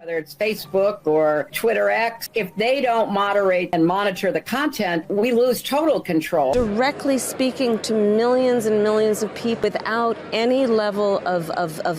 whether it's Facebook or Twitter X, if they don't moderate and monitor the content, we lose total control. Directly speaking to millions and millions of people without any level of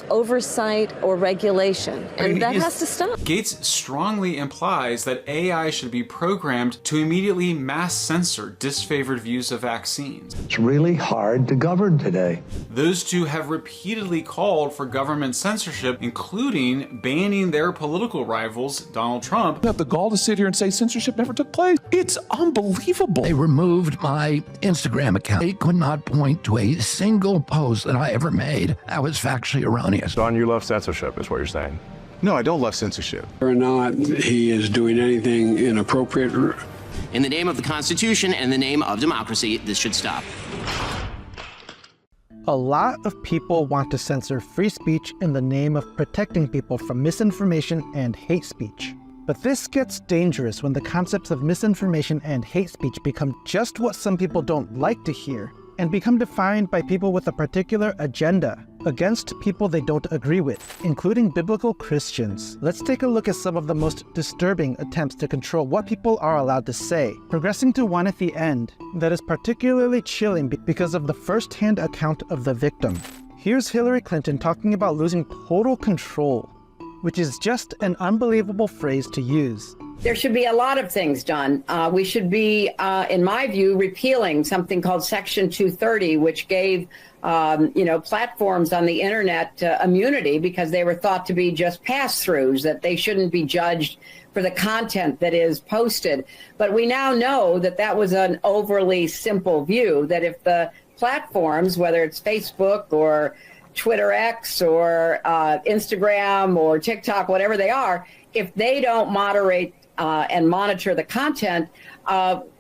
oversight or regulation. And that has to stop. Gates strongly implies that AI should be programmed to immediately mass censor disfavored views of vaccines. It's really hard to govern today. Those two have repeatedly called for government censorship, including banning their political rivals, Donald Trump. Have the gall to sit here and say censorship never took place? It's unbelievable. They removed my Instagram account. They could not point to a single post that I ever made that was factually erroneous. Don, you love censorship, is what you're saying. No, I don't love censorship. Or not he is doing anything inappropriate. In the name of the Constitution and in the name of democracy, this should stop. A lot of people want to censor free speech in the name of protecting people from misinformation and hate speech. But this gets dangerous when the concepts of misinformation and hate speech become just what some people don't like to hear and become defined by people with a particular agenda against people they don't agree with, including biblical Christians. Let's take a look at some of the most disturbing attempts to control what people are allowed to say, progressing to one at the end that is particularly chilling because of the first-hand account of the victim. Here's Hillary Clinton talking about losing total control, which is just an unbelievable phrase to use. There should be a lot of things done. We should be, in my view, repealing something called Section 230, which gave, platforms on the internet immunity because they were thought to be just pass-throughs, that they shouldn't be judged for the content that is posted. But we now know that that was an overly simple view, that if the platforms, whether it's Facebook or Twitter X or Instagram or TikTok, whatever they are, if they don't moderate and monitor the content,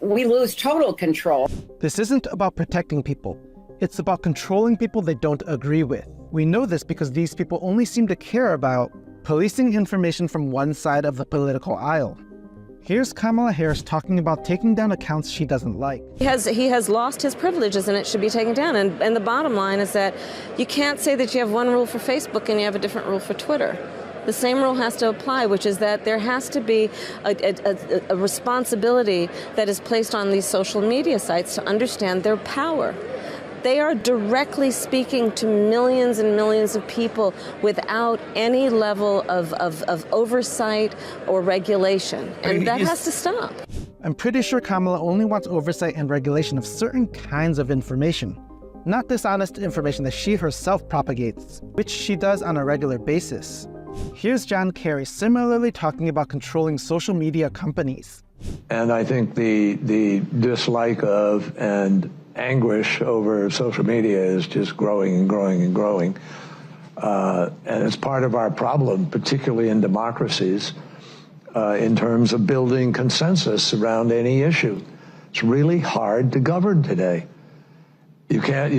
we lose total control. This isn't about protecting people. It's about controlling people they don't agree with. We know this because these people only seem to care about policing information from one side of the political aisle. Here's Kamala Harris talking about taking down accounts she doesn't like. He has lost his privileges and it should be taken down. And the bottom line is that you can't say that you have one rule for Facebook and you have a different rule for Twitter. The same rule has to apply, which is that there has to be a responsibility that is placed on these social media sites to understand their power. They are directly speaking to millions and millions of people without any level of oversight or regulation. And that has to stop. I'm pretty sure Kamala only wants oversight and regulation of certain kinds of information, not dishonest information that she herself propagates, which she does on a regular basis. Here's Kerry similarly talking about controlling social media companies. And I think the dislike of and anguish over social media is just growing and growing and growing. And it's part of our problem, particularly in democracies, in terms of building consensus around any issue. It's really hard to govern today. You can't,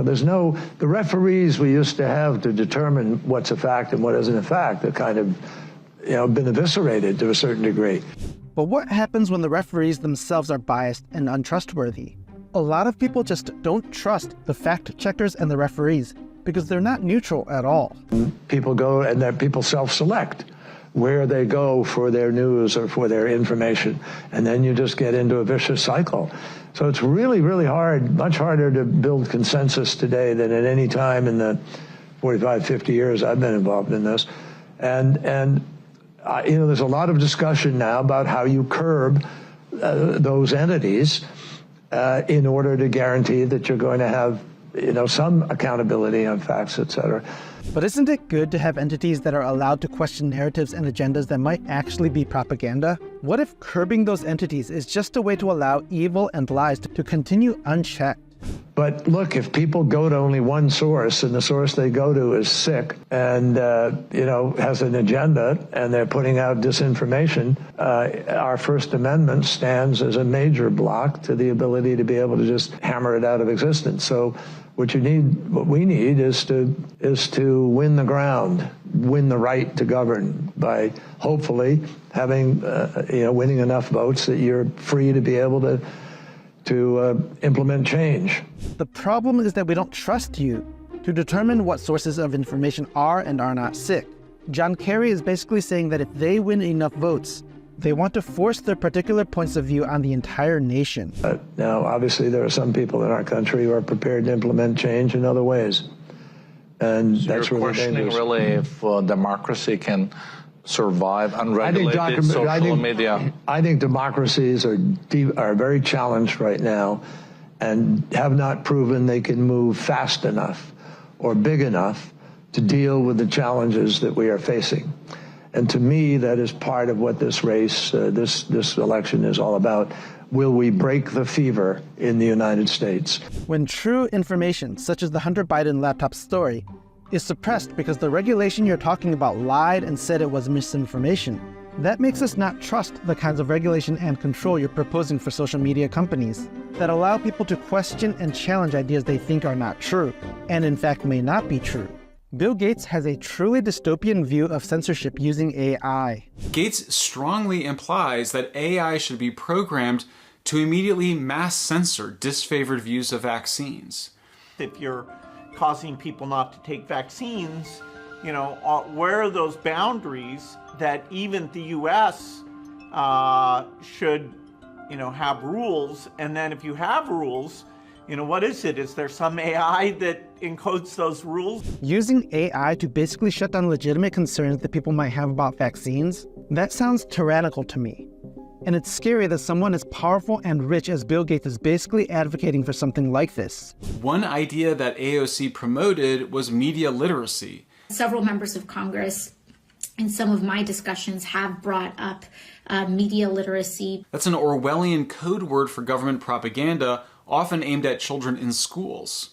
there's no, the referees we used to have to determine what's a fact and what isn't a fact have kind of, been eviscerated to a certain degree. But what happens when the referees themselves are biased and untrustworthy? A lot of people just don't trust the fact checkers and the referees because they're not neutral at all. People go and people self-select where they go for their news or for their information, and then you just get into a vicious cycle. So it's really, really hard, much harder to build consensus today than at any time in the 45, 50 years I've been involved in this. And there's a lot of discussion now about how you curb those entities in order to guarantee that you're going to have, some accountability on facts, et cetera. But isn't it good to have entities that are allowed to question narratives and agendas that might actually be propaganda? What if curbing those entities is just a way to allow evil and lies to continue unchecked? But look, if people go to only one source and the source they go to is sick and, has an agenda and they're putting out disinformation, our First Amendment stands as a major block to the ability to be able to just hammer it out of existence. So what we need is to win the ground, win the right to govern by hopefully having, winning enough votes that you're free to be able to implement change. The problem is that we don't trust you to determine what sources of information are and are not sick. John Kerry is basically saying that if they win enough votes, they want to force their particular points of view on the entire nation. Now, obviously, there are some people in our country who are prepared to implement change in other ways. And so that's you're really questioning dangerous. really if democracy can survive unregulated social media. I think democracies are very challenged right now and have not proven they can move fast enough or big enough to deal with the challenges that we are facing. And to me, that is part of what this race, this election is all about. Will we break the fever in the United States? When true information, such as the Hunter Biden laptop story, is suppressed because the regulation you're talking about lied and said it was misinformation, that makes us not trust the kinds of regulation and control you're proposing for social media companies that allow people to question and challenge ideas they think are not true, and in fact may not be true. Bill Gates has a truly dystopian view of censorship using AI. Gates strongly implies that AI should be programmed to immediately mass censor disfavored views of vaccines. If you're causing people not to take vaccines, you know, where are those boundaries that even the U.S. Should, you know, have rules? And then if you have rules, you know, what is it? Is there some AI that encodes those rules? Using AI to basically shut down legitimate concerns that people might have about vaccines? That sounds tyrannical to me. And it's scary that someone as powerful and rich as Bill Gates is basically advocating for something like this. One idea that AOC promoted was media literacy. Several members of Congress in some of my discussions have brought up media literacy. That's an Orwellian code word for government propaganda, often aimed at children in schools.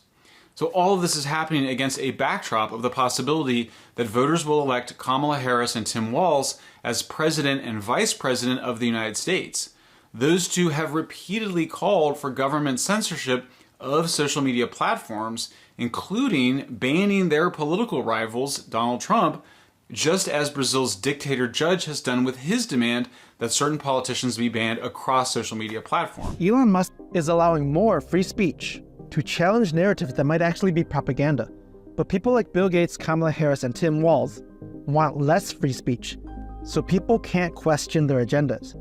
So all of this is happening against a backdrop of the possibility that voters will elect Kamala Harris and Tim Walz as president and vice president of the United States. Those two have repeatedly called for government censorship of social media platforms, including banning their political rivals, Donald Trump, just as Brazil's dictator judge has done with his demand that certain politicians be banned across social media platforms. Elon Musk is allowing more free speech to challenge narratives that might actually be propaganda. But people like Bill Gates, Kamala Harris, and Tim Walz want less free speech, so people can't question their agendas.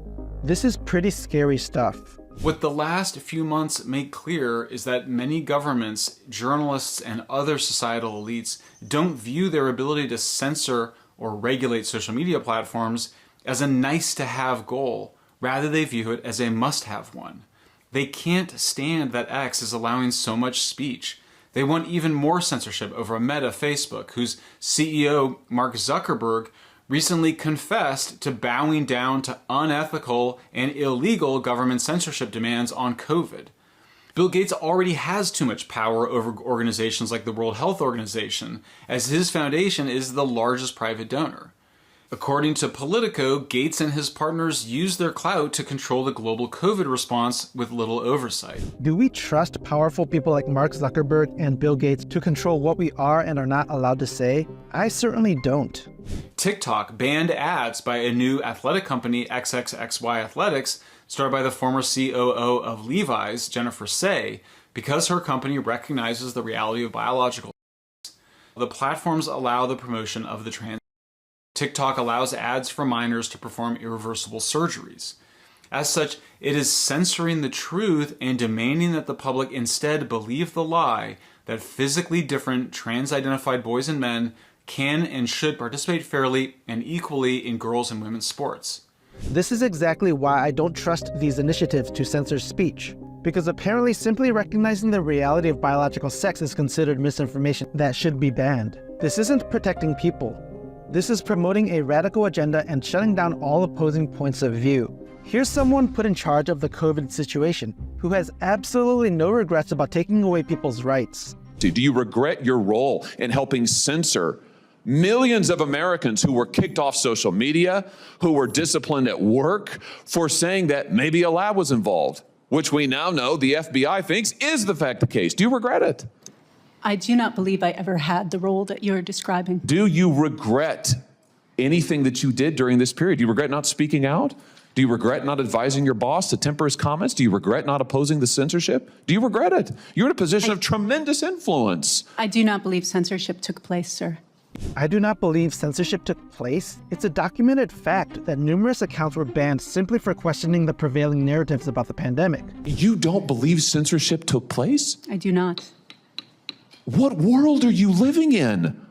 This is pretty scary stuff. What the last few months make clear is that many governments, journalists, and other societal elites don't view their ability to censor or regulate social media platforms as a nice-to-have goal. Rather, they view it as a must-have one. They can't stand that X is allowing so much speech. They want even more censorship over Meta, Facebook, whose CEO, Mark Zuckerberg, recently confessed to bowing down to unethical and illegal government censorship demands on COVID. Bill Gates already has too much power over organizations like the World Health Organization, as his foundation is the largest private donor. According to Politico, Gates and his partners use their clout to control the global COVID response with little oversight. Do we trust powerful people like Mark Zuckerberg and Bill Gates to control what we are and are not allowed to say? I certainly don't. TikTok banned ads by a new athletic company, XXXY Athletics, started by the former COO of Levi's, Jennifer Say, because her company recognizes the reality of biological sex. The platforms allow the promotion of the trans. TikTok allows ads for minors to perform irreversible surgeries. As such, it is censoring the truth and demanding that the public instead believe the lie that physically different trans-identified boys and men can and should participate fairly and equally in girls' and women's sports. This is exactly why I don't trust these initiatives to censor speech, because apparently simply recognizing the reality of biological sex is considered misinformation that should be banned. This isn't protecting people. This is promoting a radical agenda and shutting down all opposing points of view. Here's someone put in charge of the COVID situation who has absolutely no regrets about taking away people's rights. Do you regret your role in helping censor millions of Americans who were kicked off social media, who were disciplined at work for saying that maybe a lab was involved, which we now know the FBI thinks is the fact the case? Do you regret it? I do not believe I ever had the role that you're describing. Do you regret anything that you did during this period? Do you regret not speaking out? Do you regret not advising your boss to temper his comments? Do you regret not opposing the censorship? Do you regret it? You're in a position of tremendous influence. I do not believe censorship took place, sir. I do not believe censorship took place. It's a documented fact that numerous accounts were banned simply for questioning the prevailing narratives about the pandemic. You don't believe censorship took place? I do not. What world are you living in?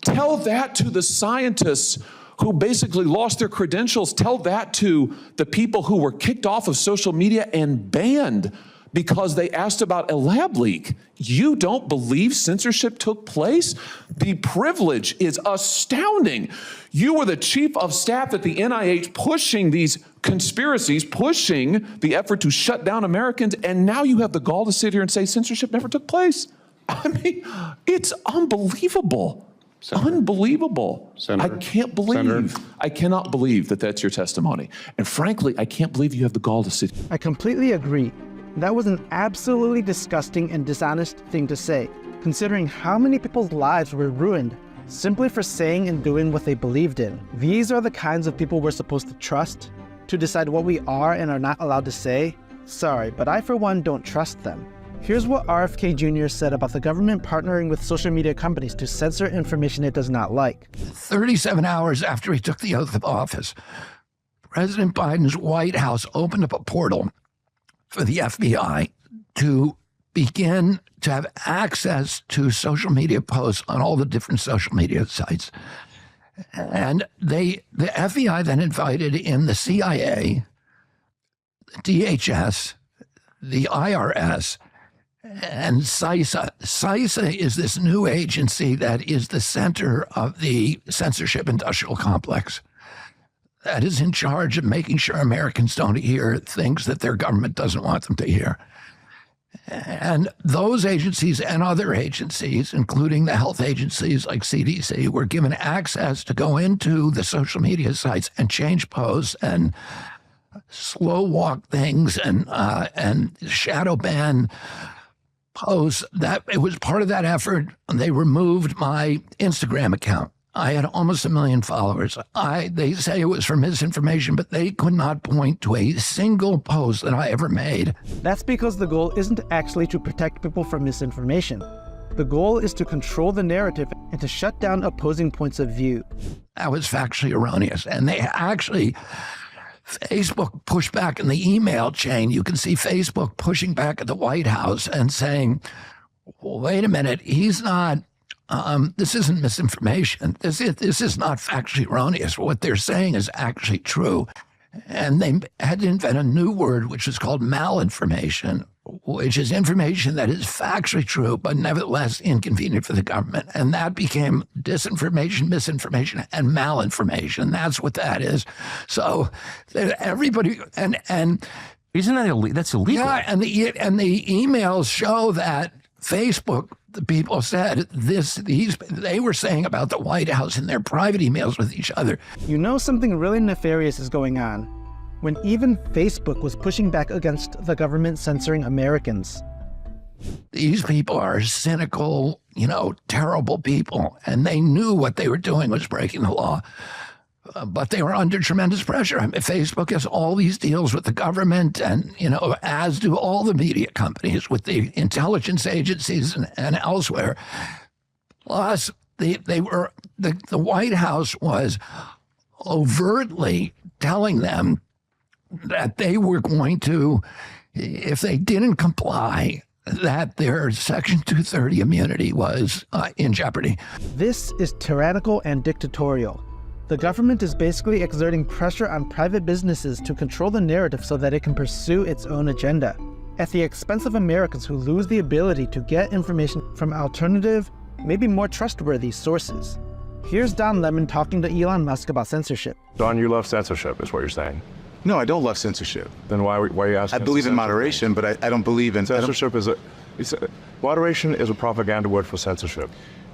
Tell that to the scientists who basically lost their credentials. Tell that to the people who were kicked off of social media and banned because they asked about a lab leak. You don't believe censorship took place? The privilege is astounding. You were the chief of staff at the NIH pushing these conspiracies, pushing the effort to shut down Americans, and now you have the gall to sit here and say censorship never took place. I mean, it's unbelievable. Senator. Unbelievable. Senator. I can't believe, Senator. I cannot believe that that's your testimony. And frankly, I can't believe you have the gall to sit. I completely agree. That was an absolutely disgusting and dishonest thing to say, considering how many people's lives were ruined simply for saying and doing what they believed in. These are the kinds of people we're supposed to trust to decide what we are and are not allowed to say. Sorry, but I for one don't trust them. Here's what RFK Jr. said about the government partnering with social media companies to censor information it does not like. 37 hours after he took the oath of office, President Biden's White House opened up a portal for the FBI to begin to have access to social media posts on all the different social media sites. And the FBI then invited in the CIA, the DHS, the IRS, and CISA. CISA is this new agency that is the center of the censorship industrial complex that is in charge of making sure Americans don't hear things that their government doesn't want them to hear. And those agencies and other agencies, including the health agencies like CDC, were given access to go into the social media sites and change posts and slow walk things and shadow ban posts. That it was part of that effort. They removed my Instagram account. I had almost 1 million followers. They say it was for misinformation, but they could not point to a single post that I ever made. That's because the goal isn't actually to protect people from misinformation. The goal is to control the narrative and to shut down opposing points of view. That was factually erroneous. And they actually, Facebook pushed back in the email chain. You can see Facebook pushing back at the White House and saying, well, wait a minute, he's not, this isn't misinformation. This is not factually erroneous. What they're saying is actually true. And they had to invent a new word, which is called malinformation, which is information that is factually true, but nevertheless inconvenient for the government. And that became disinformation, misinformation, and malinformation. That's what that is. So everybody, and isn't that illegal? That's illegal. Yeah, and the emails show that Facebook, the people said they were saying about the White House in their private emails with each other. You know something really nefarious is going on when even Facebook was pushing back against the government censoring Americans. These people are cynical, terrible people, and they knew what they were doing was breaking the law. But they were under tremendous pressure. I mean, Facebook has all these deals with the government and, as do all the media companies with the intelligence agencies and elsewhere. Plus, the White House was overtly telling them that they were going to, if they didn't comply, that their Section 230 immunity was in jeopardy. This is tyrannical and dictatorial. The government is basically exerting pressure on private businesses to control the narrative so that it can pursue its own agenda, at the expense of Americans who lose the ability to get information from alternative, maybe more trustworthy sources. Here's Don Lemon talking to Elon Musk about censorship. Don, you love censorship, is what you're saying. No, I don't love censorship. Then why are you asking? I believe in moderation, but I don't believe in... Censorship moderation is a propaganda word for censorship.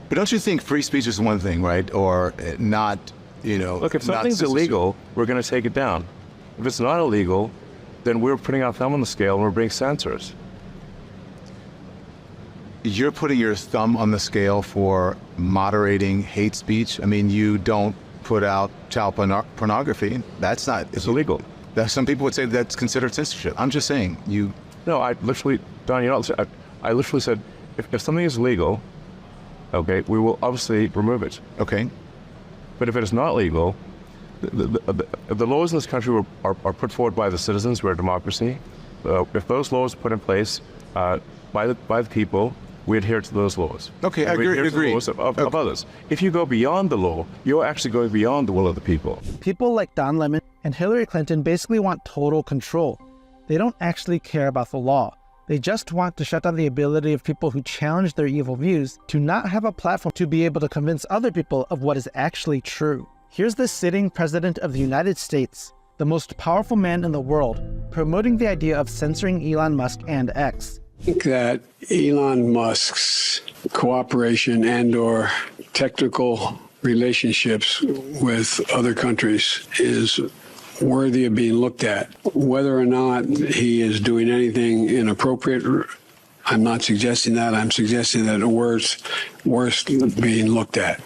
But don't you think free speech is one thing, right? Or not... Look, if something's illegal, we're going to take it down. If it's not illegal, then we're putting our thumb on the scale and we're being censors. You're putting your thumb on the scale for moderating hate speech. I mean, you don't put out child pornography. That's not... It's illegal. Some people would say that's considered censorship. I'm just saying, No, I literally, Don, I literally said, if something is legal, okay, we will obviously remove it. Okay. But if it is not legal, the laws in this country are put forward by the citizens. We're a democracy. If those laws are put in place by the people, we adhere to those laws. Okay, I agree. To the laws of others. If you go beyond the law, you're actually going beyond the will of the people. People like Don Lemon and Hillary Clinton basically want total control. They don't actually care about the law. They just want to shut down the ability of people who challenge their evil views to not have a platform to be able to convince other people of what is actually true. Here's the sitting president of the United States, the most powerful man in the world, promoting the idea of censoring Elon Musk and X. I think that Elon Musk's cooperation and/or technical relationships with other countries is worthy of being looked at. Whether or not he is doing anything inappropriate, I'm not suggesting that. I'm suggesting that it's worth being looked at.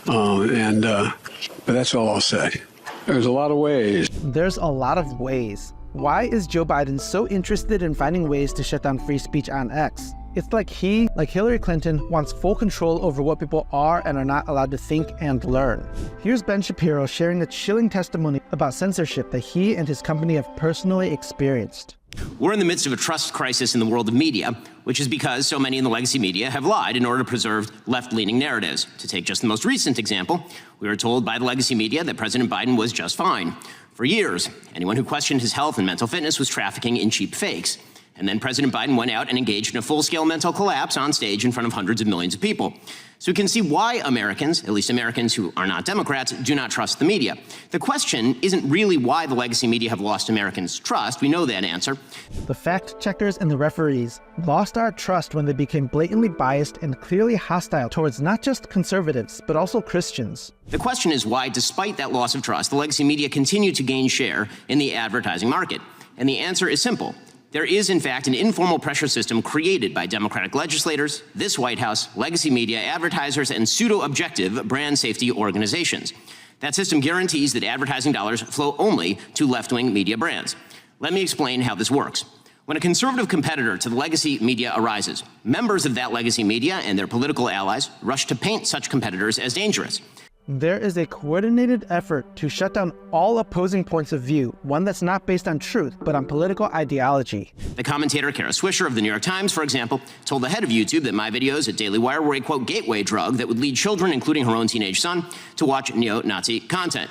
But that's all I'll say. There's a lot of ways. There's a lot of ways. Why is Joe Biden so interested in finding ways to shut down free speech on X? It's like he, like Hillary Clinton, wants full control over what people are and are not allowed to think and learn. Here's Ben Shapiro sharing a chilling testimony about censorship that he and his company have personally experienced. We're in the midst of a trust crisis in the world of media, which is because so many in the legacy media have lied in order to preserve left-leaning narratives. To take just the most recent example, we were told by the legacy media that President Biden was just fine. For years, anyone who questioned his health and mental fitness was trafficking in cheap fakes. And then President Biden went out and engaged in a full-scale mental collapse on stage in front of hundreds of millions of people. So we can see why Americans, at least Americans who are not Democrats, do not trust the media. The question isn't really why the legacy media have lost Americans' trust. We know that answer. The fact-checkers and the referees lost our trust when they became blatantly biased and clearly hostile towards not just conservatives, but also Christians. The question is why, despite that loss of trust, the legacy media continue to gain share in the advertising market. And the answer is simple. There is, in fact, an informal pressure system created by Democratic legislators, this White House, legacy media, advertisers, and pseudo-objective brand safety organizations. That system guarantees that advertising dollars flow only to left-wing media brands. Let me explain how this works. When a conservative competitor to the legacy media arises, members of that legacy media and their political allies rush to paint such competitors as dangerous. There is a coordinated effort to shut down all opposing points of view, one that's not based on truth, but on political ideology. The commentator Kerry Swisher of the New York Times, for example, told the head of YouTube that my videos at Daily Wire were a, quote, gateway drug that would lead children, including her own teenage son, to watch neo-Nazi content.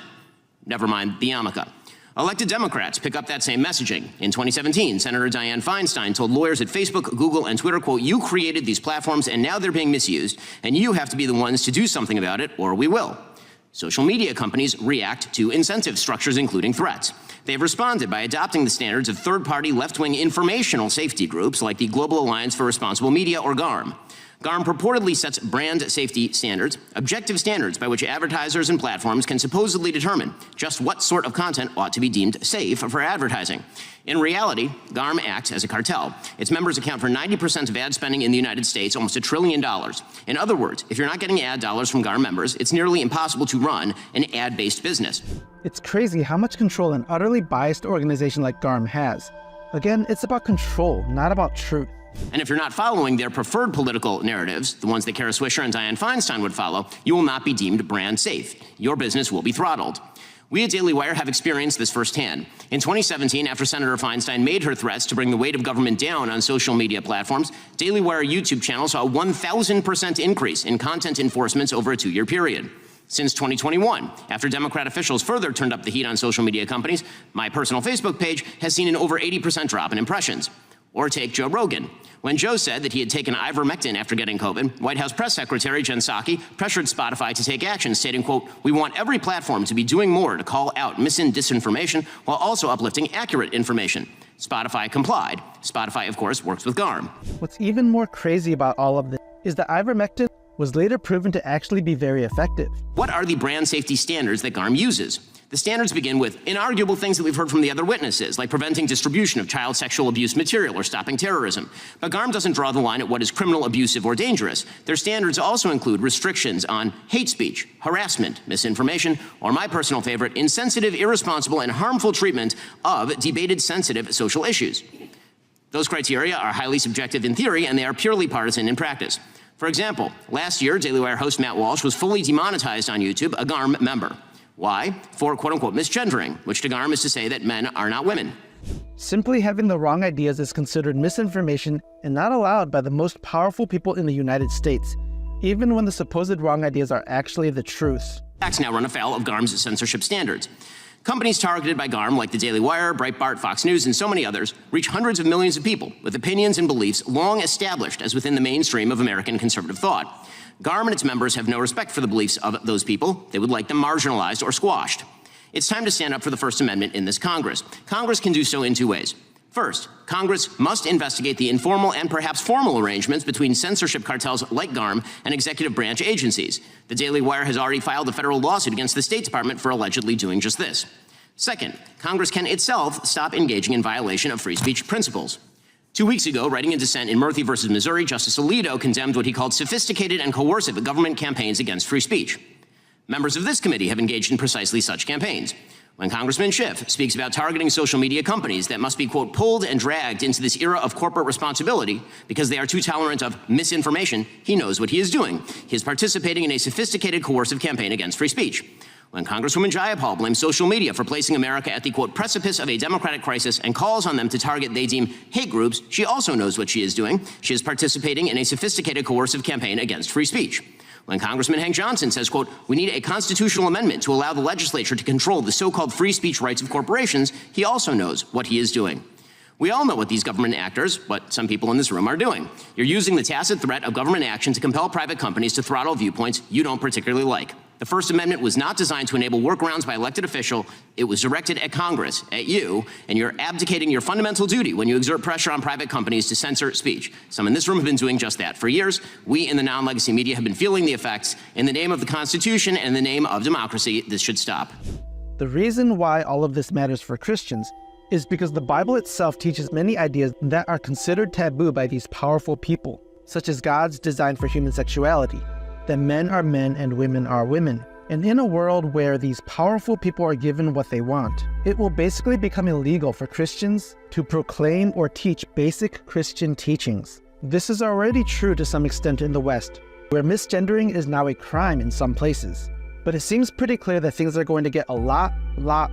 Never mind the yarmulke. Elected Democrats pick up that same messaging. In 2017, Senator Dianne Feinstein told lawyers at Facebook, Google, and Twitter, quote, you created these platforms and now they're being misused, and you have to be the ones to do something about it, or we will. Social media companies react to incentive structures, including threats. They've responded by adopting the standards of third-party left-wing informational safety groups like the Global Alliance for Responsible Media, or GARM. GARM purportedly sets brand safety standards, objective standards by which advertisers and platforms can supposedly determine just what sort of content ought to be deemed safe for advertising. In reality, GARM acts as a cartel. Its members account for 90% of ad spending in the United States, almost $1 trillion. In other words, if you're not getting ad dollars from GARM members, it's nearly impossible to run an ad-based business. It's crazy how much control an utterly biased organization like GARM has. Again, it's about control, not about truth. And if you're not following their preferred political narratives, the ones that Kerry Swisher and Dianne Feinstein would follow, you will not be deemed brand safe. Your business will be throttled. We at Daily Wire have experienced this firsthand. In 2017, after Senator Feinstein made her threats to bring the weight of government down on social media platforms, Daily Wire YouTube channel saw a 1,000% increase in content enforcements over a 2-year period. Since 2021, after Democrat officials further turned up the heat on social media companies, my personal Facebook page has seen an over 80% drop in impressions. Or take Joe Rogan. When Joe said that he had taken ivermectin after getting COVID, White House Press Secretary Jen Psaki pressured Spotify to take action, stating, quote, we want every platform to be doing more to call out mis- and disinformation while also uplifting accurate information. Spotify complied. Spotify, of course, works with GARM. What's even more crazy about all of this is that ivermectin was later proven to actually be very effective. What are the brand safety standards that GARM uses? The standards begin with inarguable things that we've heard from the other witnesses, like preventing distribution of child sexual abuse material or stopping terrorism. But GARM doesn't draw the line at what is criminal, abusive, or dangerous. Their standards also include restrictions on hate speech, harassment, misinformation, or my personal favorite, insensitive, irresponsible, and harmful treatment of debated, sensitive social issues. Those criteria are highly subjective in theory, and they are purely partisan in practice. For example, last year, Daily Wire host Matt Walsh was fully demonetized on YouTube, a GARM member. Why? For quote-unquote misgendering, which to GARM is to say that men are not women. Simply having the wrong ideas is considered misinformation and not allowed by the most powerful people in the United States, even when the supposed wrong ideas are actually the truth. Facts now run afoul of GARM's censorship standards. Companies targeted by GARM, like the Daily Wire, Breitbart, Fox News, and so many others, reach hundreds of millions of people with opinions and beliefs long established as within the mainstream of American conservative thought. GARM and its members have no respect for the beliefs of those people. They would like them marginalized or squashed. It's time to stand up for the First Amendment in this Congress. Congress can do so in two ways. First, Congress must investigate the informal and perhaps formal arrangements between censorship cartels like GARM and executive branch agencies. The Daily Wire has already filed a federal lawsuit against the State Department for allegedly doing just this. Second, Congress can itself stop engaging in violation of free speech principles. 2 weeks ago, writing in dissent in Murphy versus Missouri, Justice Alito condemned what he called sophisticated and coercive government campaigns against free speech. Members of this committee have engaged in precisely such campaigns. When Congressman Schiff speaks about targeting social media companies that must be, quote, pulled and dragged into this era of corporate responsibility because they are too tolerant of misinformation, he knows what he is doing. He is participating in a sophisticated coercive campaign against free speech. When Congresswoman Jayapal blames social media for placing America at the, quote, precipice of a democratic crisis and calls on them to target they deem hate groups, she also knows what she is doing. She is participating in a sophisticated coercive campaign against free speech. When Congressman Hank Johnson says, quote, we need a constitutional amendment to allow the legislature to control the so-called free speech rights of corporations, he also knows what he is doing. We all know what these government actors, what some people in this room are doing. You're using the tacit threat of government action to compel private companies to throttle viewpoints you don't particularly like. The First Amendment was not designed to enable workarounds by elected official. It was directed at Congress, at you, and you're abdicating your fundamental duty when you exert pressure on private companies to censor speech. Some in this room have been doing just that for years. We in the non-legacy media have been feeling the effects. In the name of the Constitution and in the name of democracy, this should stop. The reason why all of this matters for Christians is because the Bible itself teaches many ideas that are considered taboo by these powerful people, such as God's design for human sexuality, that men are men and women are women. And in a world where these powerful people are given what they want, it will basically become illegal for Christians to proclaim or teach basic Christian teachings. This is already true to some extent in the West, where misgendering is now a crime in some places. But it seems pretty clear that things are going to get a lot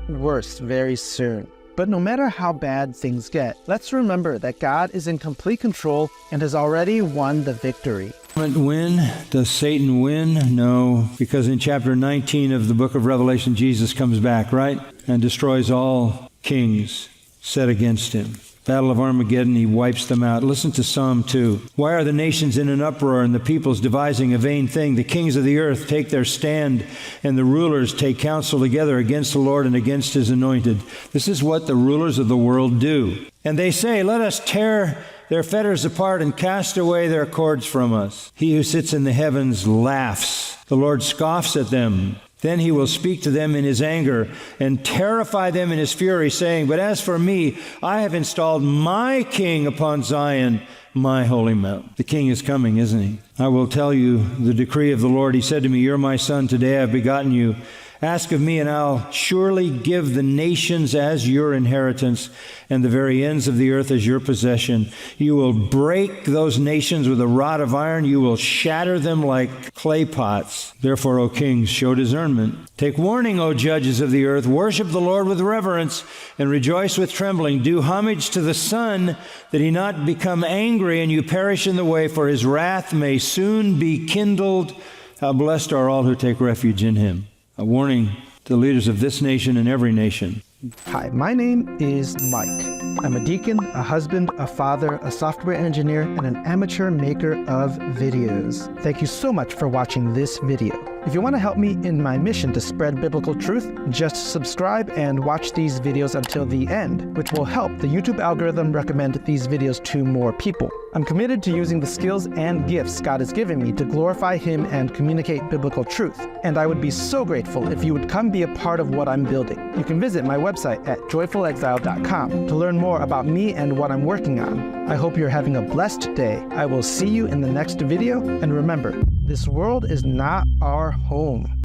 worse very soon. But no matter how bad things get, let's remember that God is in complete control and has already won the victory. Win? Does Satan win? No, because in chapter 19 of the book of Revelation, Jesus comes back, right? And destroys all kings set against him. Battle of Armageddon, he wipes them out. Listen to Psalm 2. Why are the nations in an uproar and the peoples devising a vain thing? The kings of the earth take their stand and the rulers take counsel together against the Lord and against his anointed. This is what the rulers of the world do. And they say, let us tear their fetters apart and cast away their cords from us. He who sits in the heavens laughs. The Lord scoffs at them. Then he will speak to them in his anger and terrify them in his fury, saying, but as for me, I have installed my king upon Zion, my holy mount. The king is coming, isn't he? I will tell you the decree of the Lord. He said to me, you're my son. Today I have begotten you. Ask of me, and I'll surely give the nations as your inheritance and the very ends of the earth as your possession. You will break those nations with a rod of iron. You will shatter them like clay pots. Therefore, O kings, show discernment. Take warning, O judges of the earth. Worship the Lord with reverence and rejoice with trembling. Do homage to the Son, that he not become angry and you perish in the way, for his wrath may soon be kindled. How blessed are all who take refuge in him. A warning to leaders of this nation and every nation. Hi, my name is Mike. I'm a deacon, a husband, a father, a software engineer, and an amateur maker of videos. Thank you so much for watching this video. If you want to help me in my mission to spread biblical truth, just subscribe and watch these videos until the end, which will help the YouTube algorithm recommend these videos to more people. I'm committed to using the skills and gifts God has given me to glorify him and communicate biblical truth. And I would be so grateful if you would come be a part of what I'm building. You can visit my website at joyfulexile.com to learn more about me and what I'm working on. I hope you're having a blessed day. I will see you in the next video, and remember, this world is not our home.